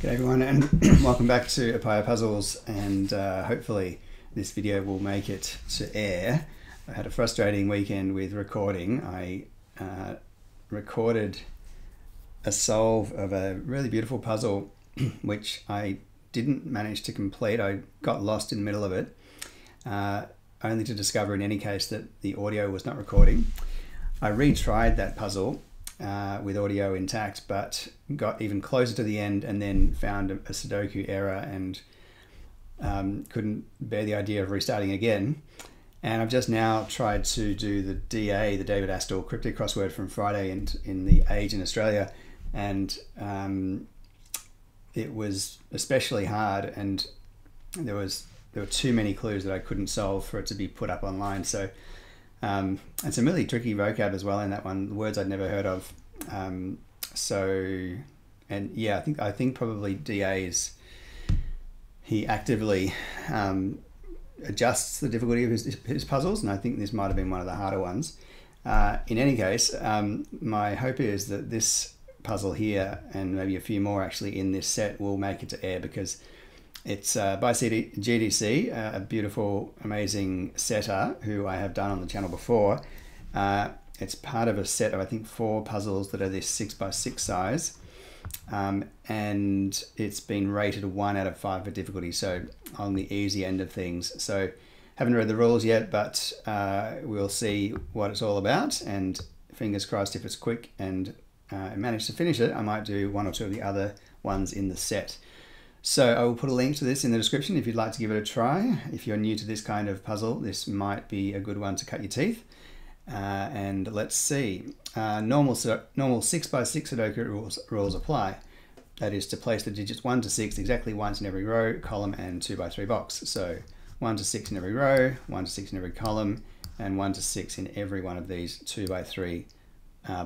G'day everyone, and welcome back to Apaya Puzzles, and hopefully this video will make it to air. I had a frustrating weekend with recording. I recorded a solve of a really beautiful puzzle which I didn't manage to complete. I got lost in the middle of it, only to discover in any case that the audio was not recording. I retried that puzzle with audio intact, but got even closer to the end and then found a Sudoku error and couldn't bear the idea of restarting again. And I've just now tried to do the DA, the David Astle cryptic crossword from Friday in the Age in Australia, and it was especially hard, and there were too many clues that I couldn't solve for it to be put up online. So and some really tricky vocab as well in that one, words I'd never heard of. And yeah, I think probably DA he actively adjusts the difficulty of his puzzles, and I think this might have been one of the harder ones. In any case, my hope is that this puzzle here, and maybe a few more actually in this set, will make it to air, because it's by GDC, a beautiful, amazing setter who I have done on the channel before. It's part of a set of, I think, 4 puzzles that are this 6x6 size, and it's been rated 1 out of 5 for difficulty, so on the easy end of things. So haven't read the rules yet, but we'll see what it's all about, and fingers crossed if it's quick and I manage to finish it, I might do 1 or 2 of the other ones in the set. So I will put a link to this in the description if you'd like to give it a try. If you're new to this kind of puzzle, this might be a good one to cut your teeth. And let's see. Normal 6x6 Sudoku rules apply. That is to place the digits 1 to 6 exactly once in every row, column, and 2x3 box. So 1 to 6 in every row, 1 to 6 in every column, and 1 to 6 in every one of these 2x3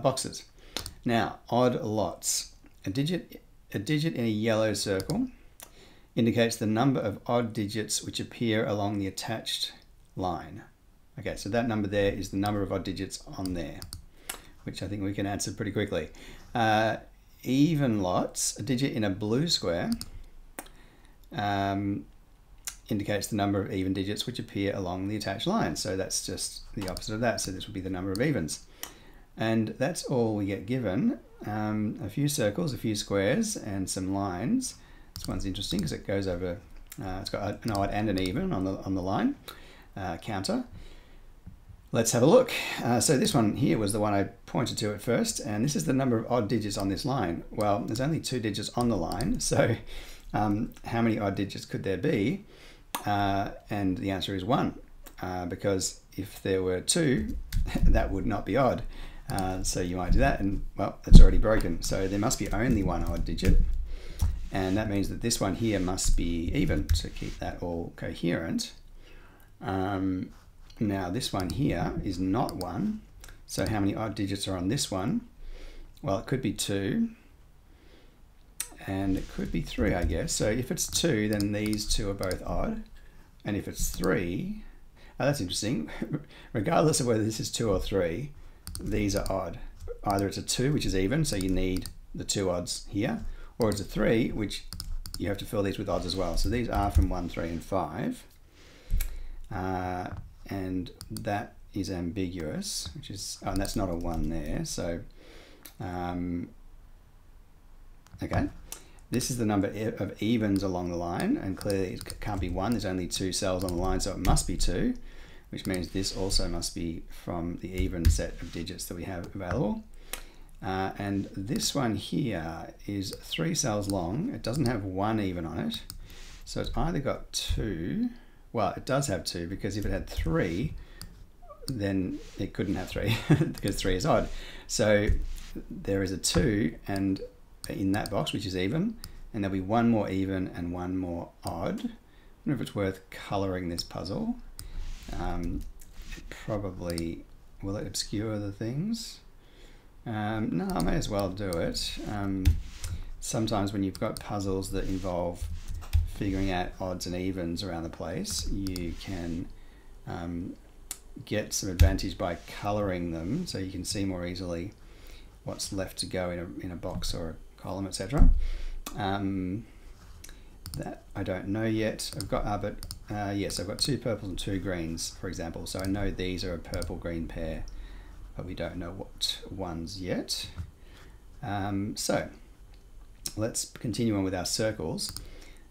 boxes. Now, odd lots. A digit in a yellow circle indicates the number of odd digits which appear along the attached line. Okay, so that number there is the number of odd digits on there, which I think we can answer pretty quickly. Even lots, a digit in a blue square, indicates the number of even digits which appear along the attached line. So that's just the opposite of that. So this would be the number of evens. And that's all we get given. A few circles, a few squares, and some lines. This one's interesting because it goes over, it's got an odd and an even on the line counter. Let's have a look. So this one here was the one I pointed to at first, and this is the number of odd digits on this line. Well, there's only 2 digits on the line, so how many odd digits could there be? And the answer is 1, because if there were 2, that would not be odd. So you might do that, and well, it's already broken. So there must be only 1 odd digit, and that means that this one here must be even, to keep that all coherent. Now this one here is not 1, so how many odd digits are on this one? Well, it could be 2, and it could be 3, I guess. So if it's 2, then these 2 are both odd, and if it's 3, that's interesting. Regardless of whether this is 2 or 3, these are odd. Either it's a 2, which is even, so you need the 2 odds here, or it's a 3, which you have to fill these with odds as well. So these are from 1, 3, and 5. And that is ambiguous, which is, oh, and that's not a 1 there. So, okay. This is the number of evens along the line, and clearly it can't be 1. There's only 2 cells on the line, so it must be 2. Which means this also must be from the even set of digits that we have available. And this one here is 3 cells long. It doesn't have 1 even on it. So it's either got 2, well, it does have 2, because if it had 3, then it couldn't have 3, because 3 is odd. So there is a 2 and in that box, which is even, and there'll be 1 more even and 1 more odd. I wonder if it's worth colouring this puzzle. It probably, will it obscure the things? No, I may as well do it. Sometimes when you've got puzzles that involve figuring out odds and evens around the place, you can get some advantage by colouring them, so you can see more easily what's left to go in a box or a column, etc. That I don't know yet. I've got, yes, I've got 2 purples and 2 greens, for example. So I know these are a purple-green pair, but we don't know what ones yet. So let's continue on with our circles.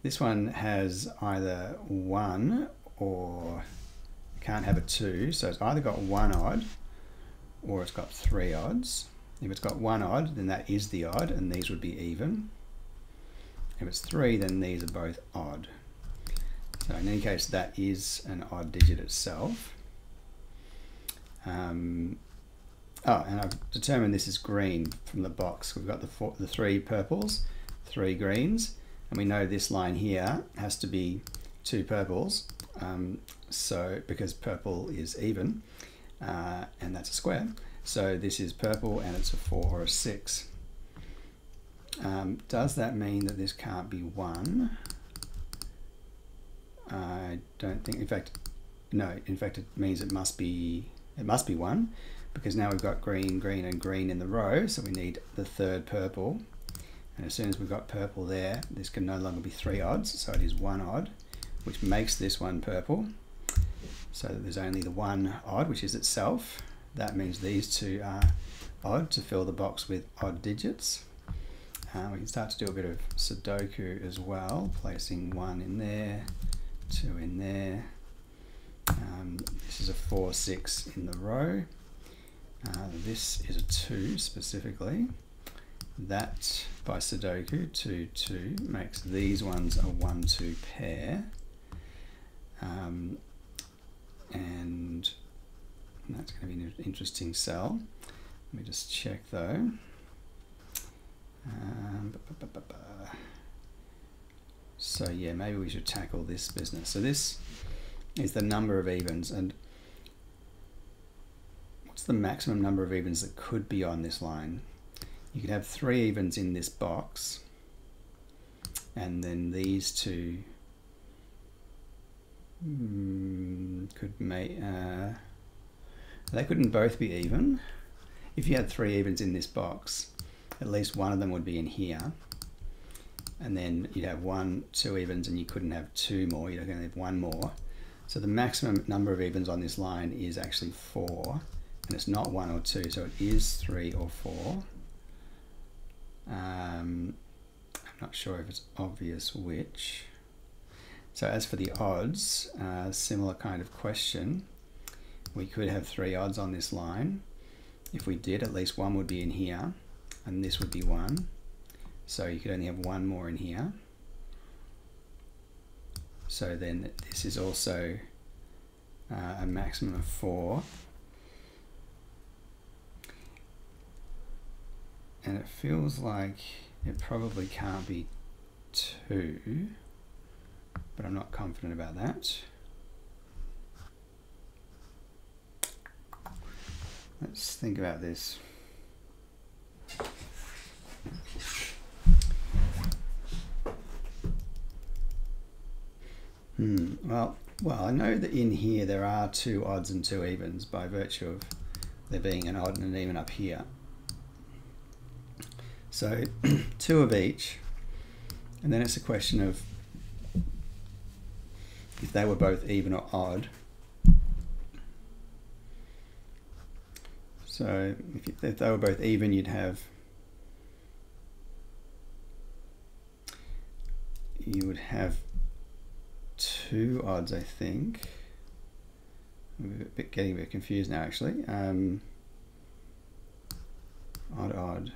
This one has either 1 or can't have a 2, so it's either got 1 odd or it's got 3 odds. If it's got 1 odd, then that is the odd, and these would be even. If it's 3, then these are both odd. So in any case, that is an odd digit itself. Oh, and I've determined this is green from the box. We've got the 3 purples, 3 greens, and we know this line here has to be 2 purples, so because purple is even, and that's a square. So this is purple and it's a 4 or a 6. Does that mean that this can't be 1? I don't think, in fact, no, in fact it means it must be 1, because now we've got green, green and green in the row, so we need the 3rd purple. And as soon as we've got purple there, this can no longer be 3 odds, so it is 1 odd, which makes this one purple. So that there's only the 1 odd, which is itself. That means these 2 are odd to fill the box with odd digits. We can start to do a bit of Sudoku as well, placing 1 in there, 2 in there. This is a 4, 6 in the row. This is a 2 specifically. That, by Sudoku, 2, 2, makes these ones a 1, 2 pair. And that's going to be an interesting cell. Let me just check though. So yeah, maybe we should tackle this business. So this is the number of evens, and what's the maximum number of evens that could be on this line? You could have 3 evens in this box, and then these 2 could make, they couldn't both be even. If you had 3 evens in this box, at least one of them would be in here, and then you'd have 1, 2 evens, and you couldn't have 2 more, you'd only have 1 more. So the maximum number of evens on this line is actually 4, and it's not 1 or 2, so it is 3 or 4. I'm not sure if it's obvious which. So as for the odds, similar kind of question. We could have 3 odds on this line. If we did, at least 1 would be in here, and this would be 1. So you could only have 1 more in here. So then this is also a maximum of 4. And it feels like it probably can't be 2, but I'm not confident about that. Let's think about this. Well, I know that in here there are 2 odds and 2 evens by virtue of there being an odd and an even up here. So 2 of each, and then it's a question of if they were both even or odd. So if they were both even, you'd you would have 2 odds, I think. I'm getting a bit confused now, actually. Odd, odd.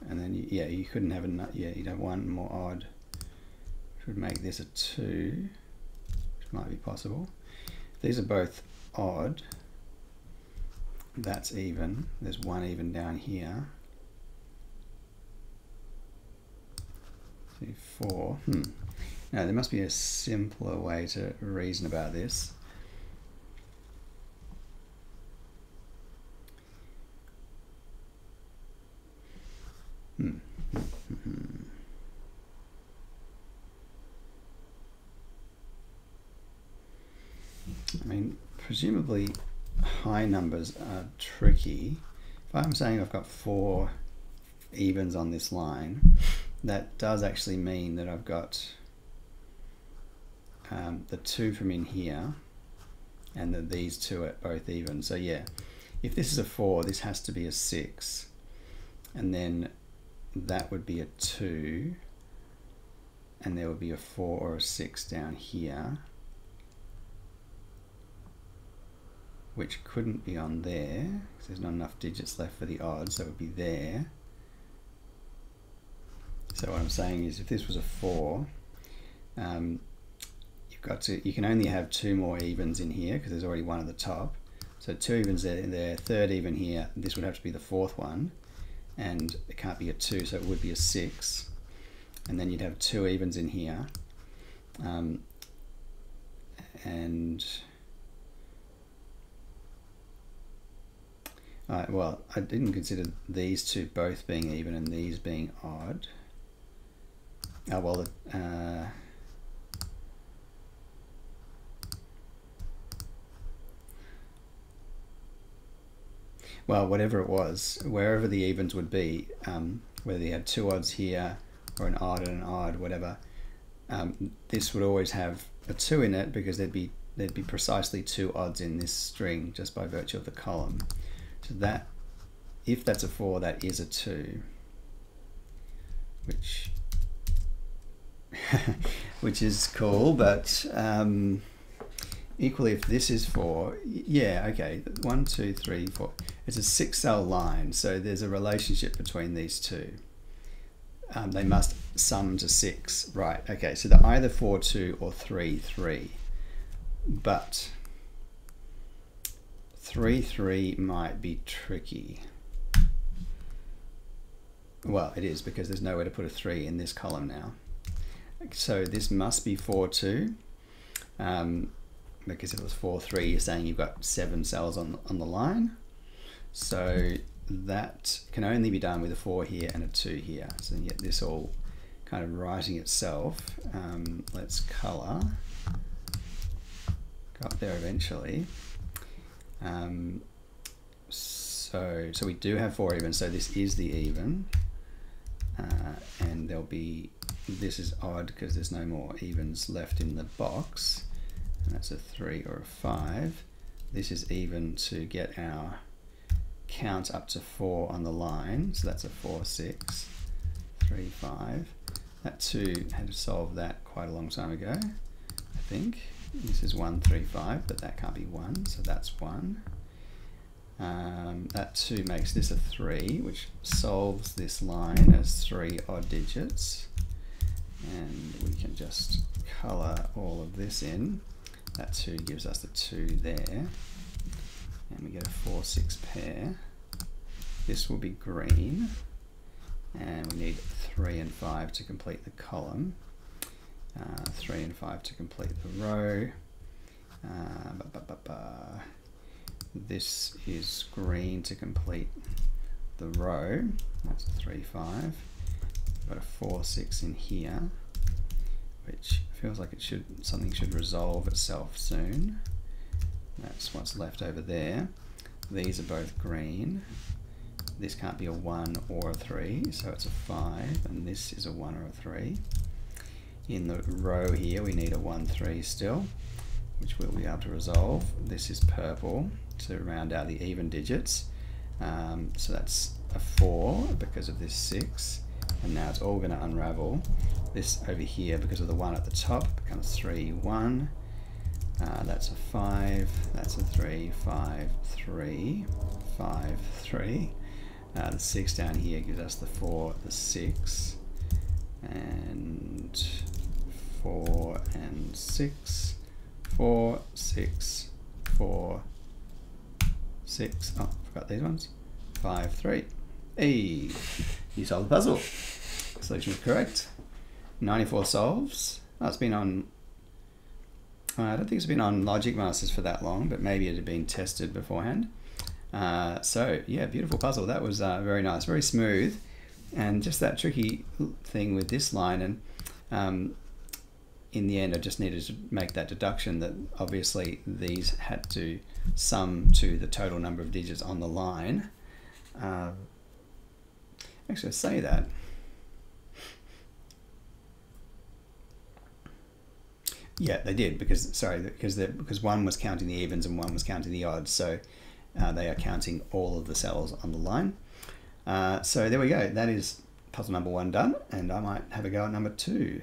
And then, you couldn't have you'd have 1 more odd, which would make this a 2, which might be possible. If these are both odd, that's even. There's 1 even down here. 4. Now there must be a simpler way to reason about this. I mean, presumably high numbers are tricky. If I'm saying I've got 4 evens on this line, that does actually mean that I've got the 2 from in here, and that these two are both even. So yeah, if this is a 4, this has to be a 6, and then that would be a 2, and there would be a 4 or a 6 down here, which couldn't be on there because there's not enough digits left for the odds, so it would be there. So what I'm saying is, if this was a 4, you can only have 2 more evens in here because there's already one at the top. So 2 evens there, third even here. This would have to be the 4th one, and it can't be a 2, so it would be a 6. And then you'd have 2 evens in here, well, I didn't consider these two both being even and these being odd. Well, whatever it was, wherever the evens would be, whether you had 2 odds here or an odd and an odd, whatever, this would always have a 2 in it because there'd be precisely 2 odds in this string just by virtue of the column. So that, if that's a 4, that is a 2, which is cool, but equally, if this is 4, yeah, okay, 1, 2, 3, 4. It's a 6-cell line, so there's a relationship between these two. They must sum to 6, right? Okay, so they're either 4, 2 or 3, 3. But 3, 3 might be tricky. Well, it is because there's nowhere to put a 3 in this column now. So this must be 4, 2. Because if it was 4, 3, you're saying you've got 7 cells on the line. So that can only be done with a 4 here and a 2 here. So you get this all kind of writing itself. Let's color. Got there eventually. So we do have 4 even, so this is the even. And there'll be, this is odd because there's no more evens left in the box. And that's a 3 or a 5. This is even to get our count up to 4 on the line. So that's a 4, 6, 3, 5. That 2 had to solve that quite a long time ago, I think. This is 1, 3, 5, but that can't be 1, so that's 1. That 2 makes this a 3, which solves this line as 3 odd digits. And we can just color all of this in. That 2 gives us the 2 there. And we get a 4, 6 pair. This will be green. And we need 3 and 5 to complete the column. 3 and 5 to complete the row. This is green to complete the row. That's a 3, 5. Got a 4, 6 in here, which feels like it should, something should resolve itself soon. That's what's left over there. These are both green. This can't be a 1 or a 3, so it's a 5, and this is a 1 or a 3. In the row here, we need a 1, 3 still, which we'll be able to resolve. This is purple to round out the even digits. So that's a 4 because of this 6. And now it's all going to unravel. This over here, because of the 1 at the top, becomes 3, 1. That's a 5. That's a 3, 5, 3, 5, 3. The 6 down here gives us the 4, the 6, and 4 and 6, 4, 6, 4, 6. Oh, forgot these ones. 5, 3. Hey, you solved the puzzle. Solution is correct. 94 solves. Oh, it's been on, I don't think it's been on Logic Masters for that long, but maybe it had been tested beforehand. So yeah, beautiful puzzle. That was very nice, very smooth, and just that tricky thing with this line. And in the end, I just needed to make that deduction that obviously these had to sum to the total number of digits on the line. Actually, I say that. Yeah, they did because one was counting the evens and one was counting the odds. So they are counting all of the cells on the line. So there we go. That is puzzle number 1 done, and I might have a go at number 2.